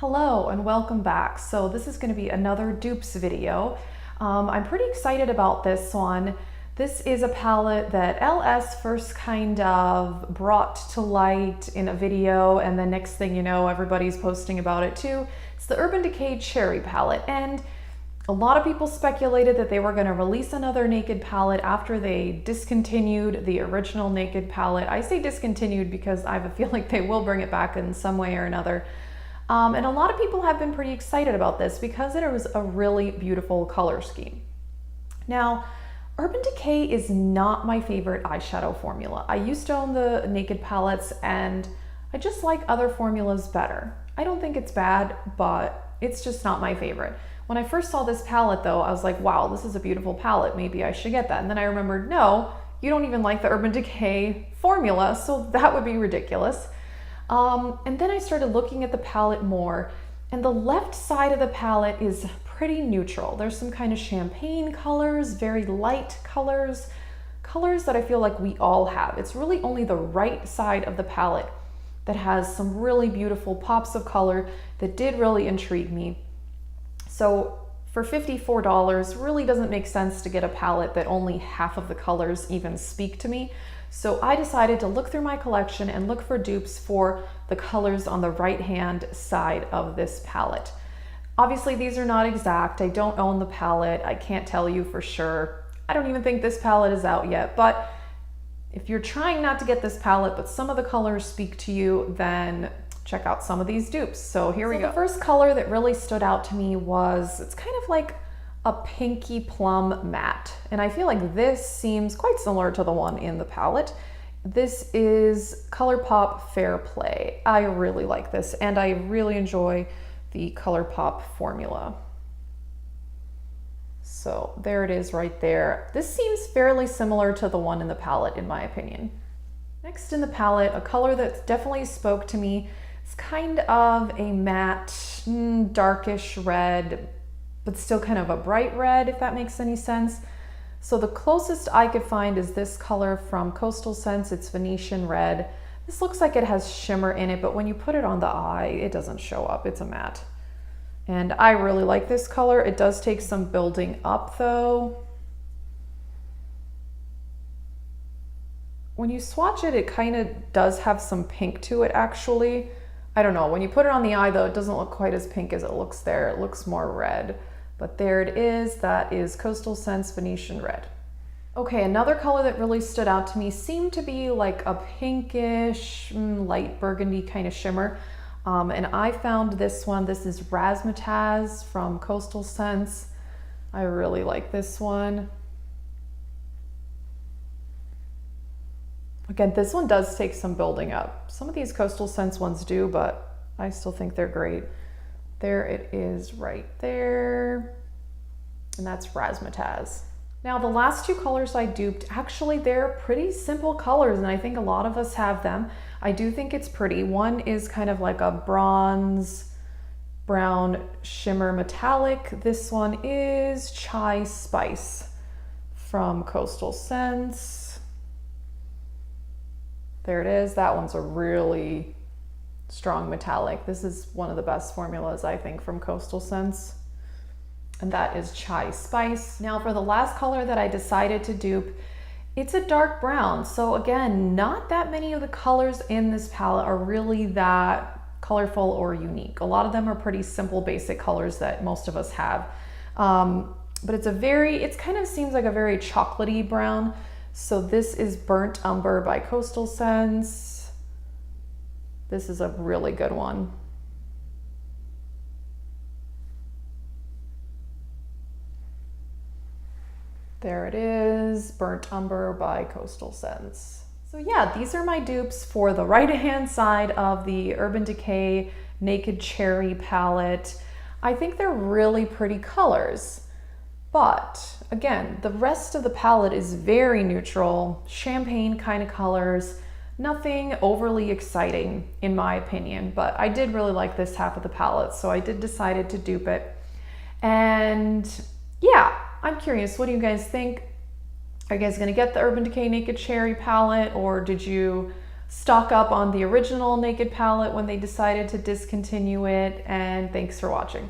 Hello and welcome back. So this is going to be another dupes video. I'm pretty excited about this one. This is a palette that Elle S first kind of brought to light in a video, and then next thing you know, everybody's posting about it too. It's the Urban Decay Cherry palette, and a lot of people speculated that they were going to release another Naked palette after they discontinued the original Naked palette. I say discontinued because I have a feeling they will bring it back in some way or another. And a lot of people have been pretty excited about this because it was a really beautiful color scheme. Now, Urban Decay is not my favorite eyeshadow formula. I used to own the Naked palettes and I just like other formulas better. I don't think it's bad, but it's just not my favorite. When I first saw this palette though, I was like, wow, this is a beautiful palette. Maybe I should get that. And then I remembered, no, you don't even like the Urban Decay formula, so that would be ridiculous. And then I started looking at the palette more, and the left side of the palette is pretty neutral. There's some kind of champagne colors, very light colors, colors that I feel like we all have. It's really only the right side of the palette that has some really beautiful pops of color that did really intrigue me. So for $54, really doesn't make sense to get a palette that only half of the colors even speak to me. So I decided to look through my collection and look for dupes for the colors on the right-hand side of this palette. Obviously, these are not exact. I don't own the palette. I can't tell you for sure. I don't even think this palette is out yet, but if you're trying not to get this palette, but some of the colors speak to you, then check out some of these dupes. So here we go. The first color that really stood out to me was, it's kind of like a pinky plum matte. And I feel like this seems quite similar to the one in the palette. This is ColourPop Fair Play. I really like this, and I really enjoy the ColourPop formula. So there it is right there. This seems fairly similar to the one in the palette in my opinion. Next in the palette, a color that definitely spoke to me. It's kind of a matte, darkish red, but still kind of a bright red, if that makes any sense. So the closest I could find is this color from Coastal Scents. It's Venetian Red. This looks like it has shimmer in it, but when you put it on the eye, it doesn't show up. It's a matte. And I really like this color. It does take some building up though. When you swatch it, it kind of does have some pink to it actually. I don't know, when you put it on the eye though, it doesn't look quite as pink as it looks there. It looks more red. But there it is, that is Coastal Scents Venetian Red. Okay, another color that really stood out to me seemed to be like a pinkish, light burgundy kind of shimmer. And I found this one. This is Razzmatazz from Coastal Scents. I really like this one. Again, this one does take some building up. Some of these Coastal Scents ones do, but I still think they're great. There it is right there. And that's Razzmatazz. Now the last two colors I duped, actually they're pretty simple colors and I think a lot of us have them. I do think it's pretty. One is kind of like a bronze brown shimmer metallic. This one is Chai Spice from Coastal Scents. There it is. That one's a really strong metallic. This is one of the best formulas I think from Coastal Scents. And that is Chai Spice. Now for the last color that I decided to dupe, it's a dark brown. So again, not that many of the colors in this palette are really that colorful or unique. A lot of them are pretty simple, basic colors that most of us have. But it kind of seems like a very chocolatey brown. So this is Burnt Umber by Coastal Scents. This is a really good one. There it is, Burnt Umber by Coastal Scents. So yeah, these are my dupes for the right-hand side of the Urban Decay Naked Cherry palette. I think they're really pretty colors, but again, the rest of the palette is very neutral, champagne kind of colors. Nothing overly exciting in my opinion, but I did really like this half of the palette, so I did decide to dupe it. And yeah, I'm curious, what do you guys think? Are you guys gonna get the Urban Decay Naked Cherry palette, or did you stock up on the original Naked palette when they decided to discontinue it, and thanks for watching.